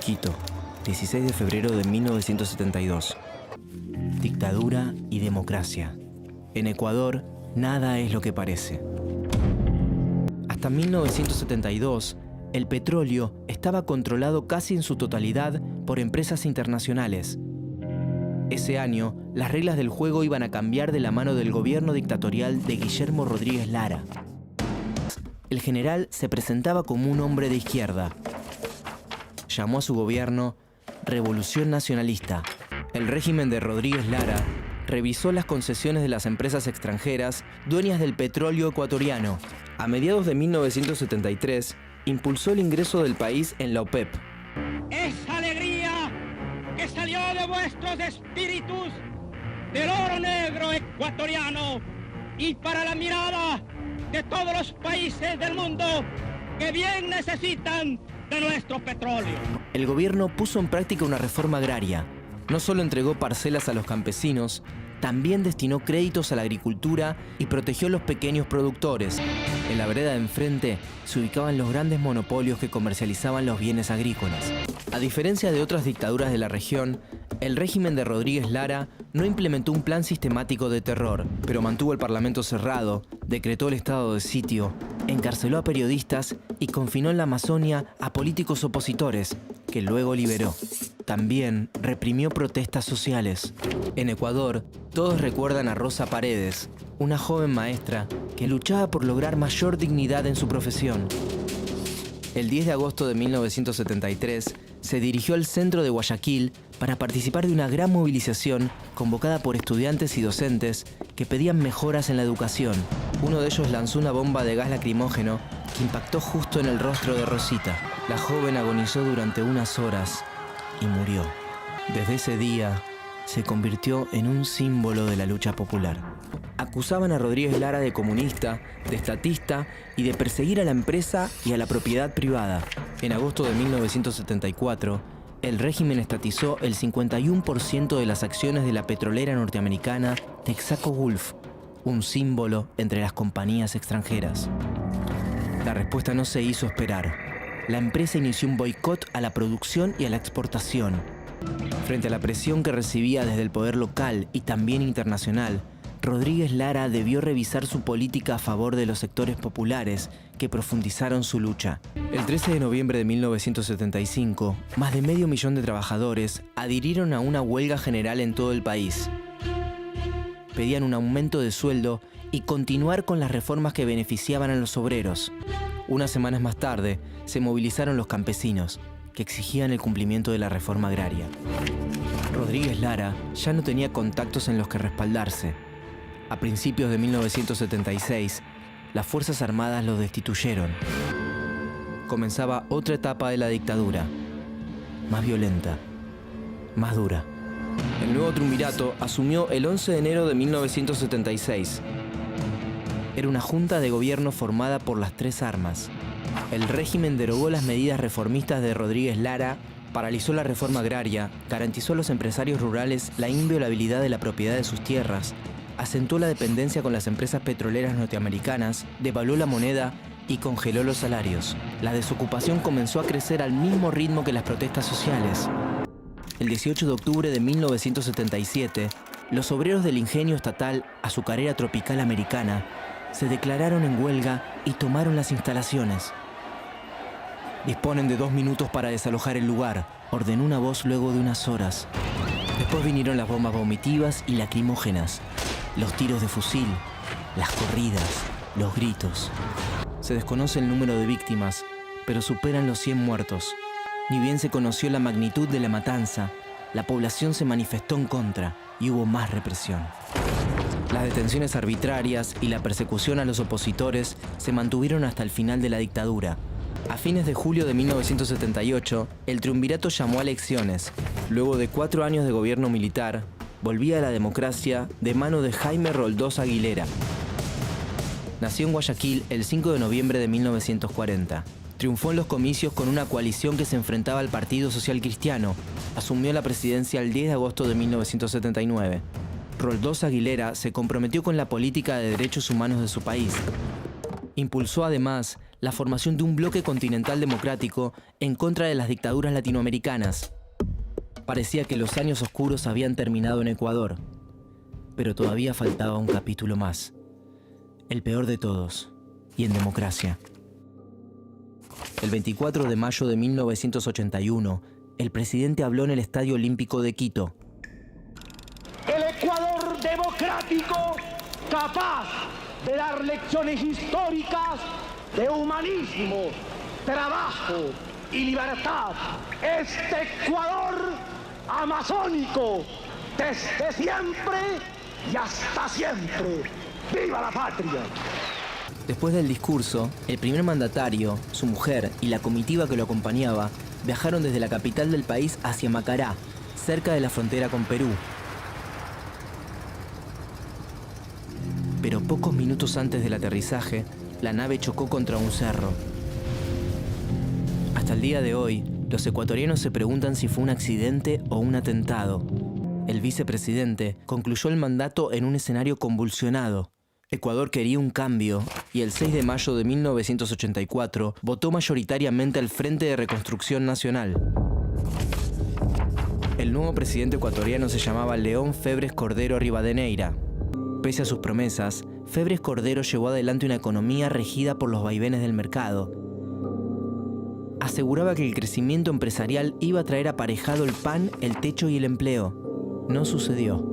Quito, 16 de febrero de 1972. Dictadura y democracia. En Ecuador, nada es lo que parece. Hasta 1972, el petróleo estaba controlado casi en su totalidad por empresas internacionales. Ese año, las reglas del juego iban a cambiar de la mano del gobierno dictatorial de Guillermo Rodríguez Lara. El general se presentaba como un hombre de izquierda. Llamó a su gobierno Revolución Nacionalista. El régimen de Rodríguez Lara revisó las concesiones de las empresas extranjeras dueñas del petróleo ecuatoriano. A mediados de 1973, impulsó el ingreso del país en la OPEP. Esa alegría que salió de vuestros espíritus del oro negro ecuatoriano y para la mirada de todos los países del mundo que bien necesitan de nuestro petróleo. El gobierno puso en práctica una reforma agraria. No solo entregó parcelas a los campesinos, también destinó créditos a la agricultura y protegió a los pequeños productores. En la vereda de enfrente se ubicaban los grandes monopolios que comercializaban los bienes agrícolas. A diferencia de otras dictaduras de la región, el régimen de Rodríguez Lara no implementó un plan sistemático de terror, pero mantuvo el parlamento cerrado, decretó el estado de sitio, encarceló a periodistas y confinó en la Amazonia a políticos opositores, que luego liberó. También reprimió protestas sociales. En Ecuador, todos recuerdan a Rosa Paredes, una joven maestra que luchaba por lograr mayor dignidad en su profesión. El 10 de agosto de 1973, se dirigió al centro de Guayaquil para participar de una gran movilización convocada por estudiantes y docentes que pedían mejoras en la educación. Uno de ellos lanzó una bomba de gas lacrimógeno que impactó justo en el rostro de Rosita. La joven agonizó durante unas horas y murió. Desde ese día, se convirtió en un símbolo de la lucha popular. Acusaban a Rodríguez Lara de comunista, de estatista y de perseguir a la empresa y a la propiedad privada. En agosto de 1974, el régimen estatizó el 51% de las acciones de la petrolera norteamericana Texaco Gulf, un símbolo entre las compañías extranjeras. La respuesta no se hizo esperar. La empresa inició un boicot a la producción y a la exportación. Frente a la presión que recibía desde el poder local y también internacional, Rodríguez Lara debió revisar su política a favor de los sectores populares que profundizaron su lucha. El 13 de noviembre de 1975, más de 500.000 de trabajadores adhirieron a una huelga general en todo el país. Pedían un aumento de sueldo y continuar con las reformas que beneficiaban a los obreros. Unas semanas más tarde, se movilizaron los campesinos, que exigían el cumplimiento de la reforma agraria. Rodríguez Lara ya no tenía contactos en los que respaldarse. A principios de 1976, las Fuerzas Armadas lo destituyeron. Comenzaba otra etapa de la dictadura, más violenta, más dura. El nuevo triunvirato asumió el 11 de enero de 1976. Era una junta de gobierno formada por las tres armas. El régimen derogó las medidas reformistas de Rodríguez Lara, paralizó la reforma agraria, garantizó a los empresarios rurales la inviolabilidad de la propiedad de sus tierras, acentuó la dependencia con las empresas petroleras norteamericanas, devaluó la moneda y congeló los salarios. La desocupación comenzó a crecer al mismo ritmo que las protestas sociales. El 18 de octubre de 1977, los obreros del ingenio estatal Azucarera Tropical Americana se declararon en huelga y tomaron las instalaciones. «Disponen de 2 minutos para desalojar el lugar», ordenó una voz luego de unas horas. Después vinieron las bombas vomitivas y lacrimógenas, los tiros de fusil, las corridas, los gritos. Se desconoce el número de víctimas, pero superan los 100 muertos. Ni bien se conoció la magnitud de la matanza, la población se manifestó en contra y hubo más represión. Las detenciones arbitrarias y la persecución a los opositores se mantuvieron hasta el final de la dictadura. A fines de julio de 1978, el triunvirato llamó a elecciones. Luego de 4 años de gobierno militar, volvía a la democracia de mano de Jaime Roldós Aguilera. Nació en Guayaquil el 5 de noviembre de 1940. Triunfó en los comicios con una coalición que se enfrentaba al Partido Social Cristiano. Asumió la presidencia el 10 de agosto de 1979. Roldós Aguilera se comprometió con la política de derechos humanos de su país. Impulsó además la formación de un bloque continental democrático en contra de las dictaduras latinoamericanas. Parecía que los años oscuros habían terminado en Ecuador, pero todavía faltaba un capítulo más, el peor de todos, y en democracia. El 24 de mayo de 1981, el presidente habló en el Estadio Olímpico de Quito. El Ecuador democrático, capaz de dar lecciones históricas de humanismo, trabajo y libertad. Este Ecuador amazónico, desde siempre y hasta siempre. ¡Viva la patria! Después del discurso, el primer mandatario, su mujer y la comitiva que lo acompañaba viajaron desde la capital del país hacia Macará, cerca de la frontera con Perú. Pero pocos minutos antes del aterrizaje, la nave chocó contra un cerro. Hasta el día de hoy, los ecuatorianos se preguntan si fue un accidente o un atentado. El vicepresidente concluyó el mandato en un escenario convulsionado. Ecuador quería un cambio y el 6 de mayo de 1984 votó mayoritariamente al Frente de Reconstrucción Nacional. El nuevo presidente ecuatoriano se llamaba León Febres Cordero Rivadeneira. Pese a sus promesas, Febres Cordero llevó adelante una economía regida por los vaivenes del mercado. Aseguraba que el crecimiento empresarial iba a traer aparejado el pan, el techo y el empleo. No sucedió.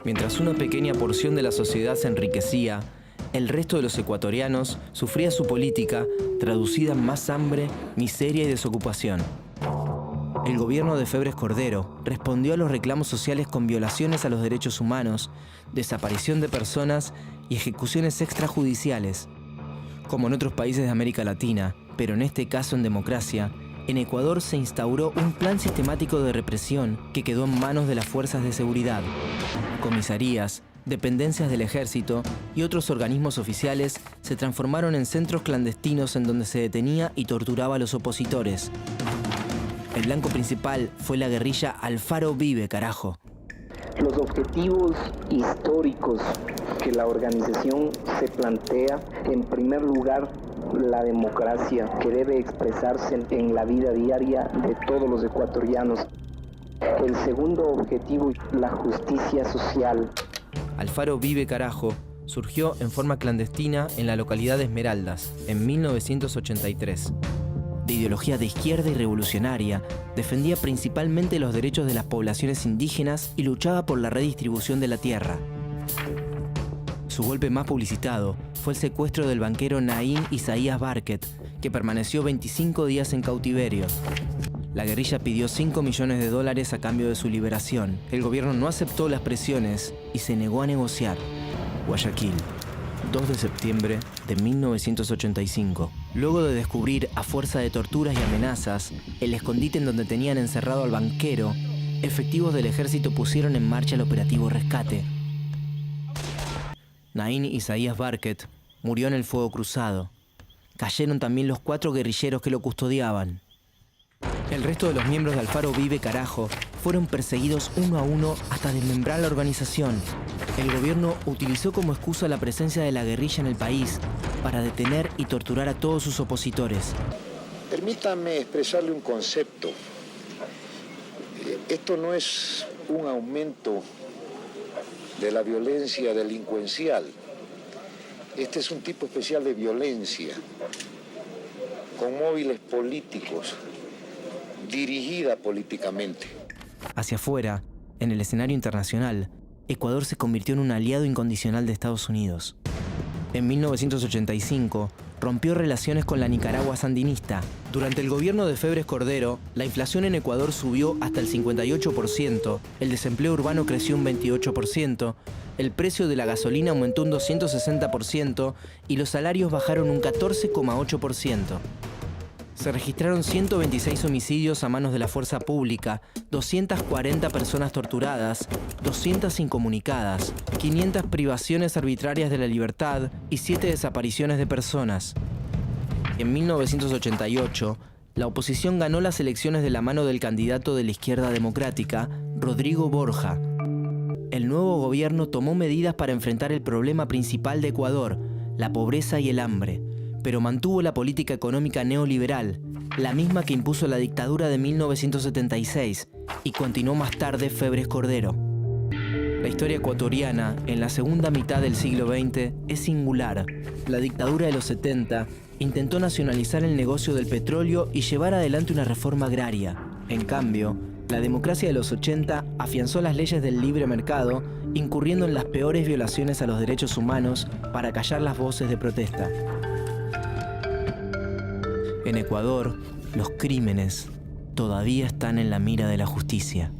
Mientras una pequeña porción de la sociedad se enriquecía, el resto de los ecuatorianos sufría su política, traducida en más hambre, miseria y desocupación. El gobierno de Febres Cordero respondió a los reclamos sociales con violaciones a los derechos humanos, desaparición de personas y ejecuciones extrajudiciales. Como en otros países de América Latina, pero en este caso en democracia, en Ecuador se instauró un plan sistemático de represión que quedó en manos de las fuerzas de seguridad. Comisarías, dependencias del ejército y otros organismos oficiales se transformaron en centros clandestinos en donde se detenía y torturaba a los opositores. El blanco principal fue la guerrilla Alfaro Vive, carajo. Los objetivos históricos que la organización se plantea, en primer lugar, la democracia que debe expresarse en la vida diaria de todos los ecuatorianos. El segundo objetivo, la justicia social. Alfaro Vive, carajo, surgió en forma clandestina en la localidad de Esmeraldas, en 1983. De ideología de izquierda y revolucionaria, defendía principalmente los derechos de las poblaciones indígenas y luchaba por la redistribución de la tierra. Su golpe más publicitado fue el secuestro del banquero Naín Isaías Barquet, que permaneció 25 días en cautiverio. La guerrilla pidió $5 millones a cambio de su liberación. El gobierno no aceptó las presiones y se negó a negociar. Guayaquil, 2 de septiembre de 1985. Luego de descubrir, a fuerza de torturas y amenazas, el escondite en donde tenían encerrado al banquero, efectivos del ejército pusieron en marcha el operativo Rescate. Naín Isaías Barquet murió en el fuego cruzado. Cayeron también los 4 guerrilleros que lo custodiaban. El resto de los miembros de Alfaro Vive, carajo, fueron perseguidos uno a uno hasta desmembrar la organización. El gobierno utilizó como excusa la presencia de la guerrilla en el país para detener y torturar a todos sus opositores. Permítame expresarle un concepto. Esto no es un aumento de la violencia delincuencial. Este es un tipo especial de violencia, con móviles políticos, dirigida políticamente. Hacia afuera, en el escenario internacional, Ecuador se convirtió en un aliado incondicional de Estados Unidos. En 1985, rompió relaciones con la Nicaragua sandinista. Durante el gobierno de Febres Cordero, la inflación en Ecuador subió hasta el 58%, el desempleo urbano creció un 28%, el precio de la gasolina aumentó un 260% y los salarios bajaron un 14,8%. Se registraron 126 homicidios a manos de la fuerza pública, 240 personas torturadas, 200 incomunicadas, 500 privaciones arbitrarias de la libertad y 7 desapariciones de personas. En 1988, la oposición ganó las elecciones de la mano del candidato de la izquierda democrática, Rodrigo Borja. El nuevo gobierno tomó medidas para enfrentar el problema principal de Ecuador, la pobreza y el hambre, pero mantuvo la política económica neoliberal, la misma que impuso la dictadura de 1976 y continuó más tarde Febres Cordero. La historia ecuatoriana, en la segunda mitad del siglo XX, es singular. La dictadura de los 70 intentó nacionalizar el negocio del petróleo y llevar adelante una reforma agraria. En cambio, la democracia de los 80 afianzó las leyes del libre mercado, incurriendo en las peores violaciones a los derechos humanos para callar las voces de protesta. En Ecuador, los crímenes todavía están en la mira de la justicia.